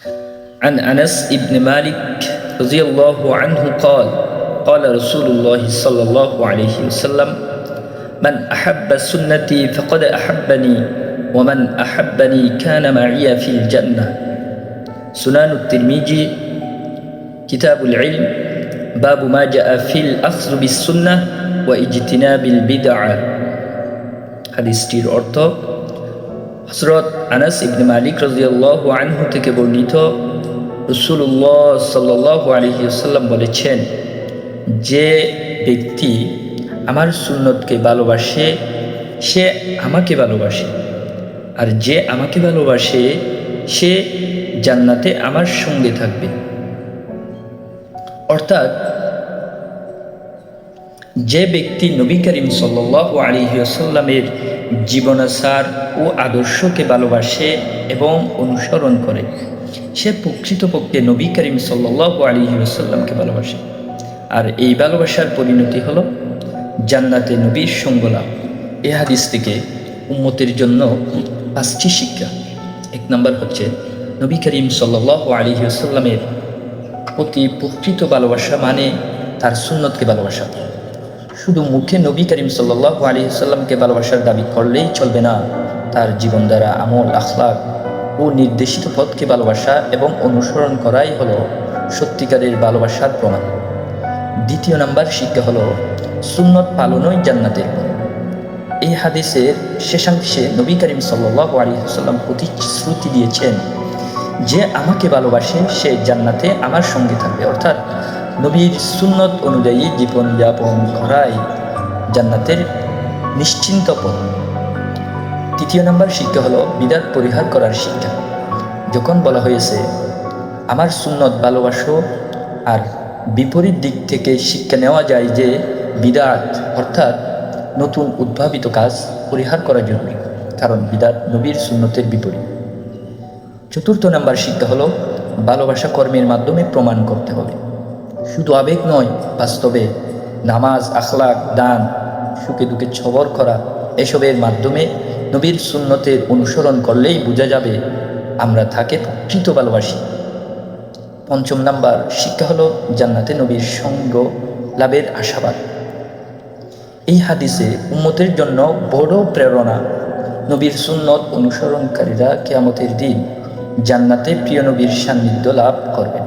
عن أنس بن مالك رضي الله عنه قال قال رسول الله صلى الله عليه وسلم من أحب سنتي فقد أحبني ومن أحبني كان معي في الجنة سنن الترمذي كتاب العلم باب ما جاء في الأخذ بالسنة واجتناب البدع হাদিসটির অর্থ হযরত আনাস ইবনে মালিক রাদিয়াল্লাহু আনহু থেকে বর্ণিত রাসূলুল্লাহ সাল্লাল্লাহু আলাইহি ওয়াসাল্লাম বলেছেন, যে ব্যক্তি আমার সুন্নতকে ভালোবাসে সে আমাকে ভালোবাসে, আর যে আমাকে ভালোবাসে সে জান্নাতে আমার সঙ্গে থাকবে। অর্থাৎ যে ব্যক্তি নবী করিম সাল্লাল্লাহু আলাইহি ওয়াসাল্লামের জীবনাচার ও আদর্শকে ভালোবাসে এবং অনুসরণ করে সে প্রকৃতপক্ষে নবী করিম সাল্লাল্লাহু আলাইহি ওয়াসাল্লামকে ভালোবাসে, আর এই ভালোবাসার পরিণতি হলো জান্নাতে নবীর সঙ্গ লাভ। এই হাদিস থেকে উম্মতের জন্য 5টি শিক্ষা। 1 নম্বর হচ্ছে নবী করিম সাল্লাল্লাহু আলাইহি ওয়াসাল্লামের প্রতি প্রকৃত ভালোবাসা মানে তার সুন্নতকে ভালোবাসা। শুধু মুখে নবী করিম সাল্লাল্লাহু আলাইহি ওয়াসাল্লামকে ভালোবাসার দাবি করলেই চলবে না, তার জীবন দ্বারা আমল, আখলাক ও নির্দেশিত পথকে ভালোবাসা এবং অনুসরণ করাই হলো সত্যিকারের ভালোবাসার প্রমাণ। 2 নম্বর শিক্ষা হলো সুন্নত পালনই জান্নাতের পথ। এই হাদিসের শেষাংশে নবী করিম সাল্লাল্লাহু আলাইহি ওয়াসাল্লাম প্রতিশ্রুতি দিয়েছেন, যে আমাকে ভালোবাসে সে জান্নাতে আমার সঙ্গে থাকবে। অর্থাৎ নবীর সুন্নত অনুযায়ী জীবনযাপন করাই জান্নাতের নিশ্চিন্ত পথ। 3 নম্বর শিক্ষা হলো বিদআত পরিহার করার শিক্ষা। যখন বলা হয়েছে আমার সুন্নত ভালোবাসো, আর বিপরীত দিক থেকে শিক্ষা নেওয়া যায় যে বিদআত অর্থাৎ নতুন উদ্ভাবিত কাজ পরিহার করা জরুরি, কারণ বিদআত নবীর সুন্নতের বিপরীত। 4 নম্বর শিক্ষা হলো ভালোবাসা কর্মের মাধ্যমে প্রমাণ করতে হবে, শুধু আবেগ নয়, বাস্তবে নামাজ, আখলাক, দান, সুখে দুঃখে সবর করা, এসবের মাধ্যমে নবীর সুন্নতের অনুসরণ করলেই বোঝা যাবে আমরা তাকে প্রকৃত ভালোবাসি। 5 নম্বর শিক্ষা হলো জান্নাতে নবীর সঙ্গ লাভের আশাবাদ। এই হাদিসে উম্মতের জন্য বড় প্রেরণা। নবীর সুন্নত অনুসরণকারীরা কিয়ামতের দিন জান্নাতে প্রিয় নবীর সান্নিধ্য লাভ করবেন।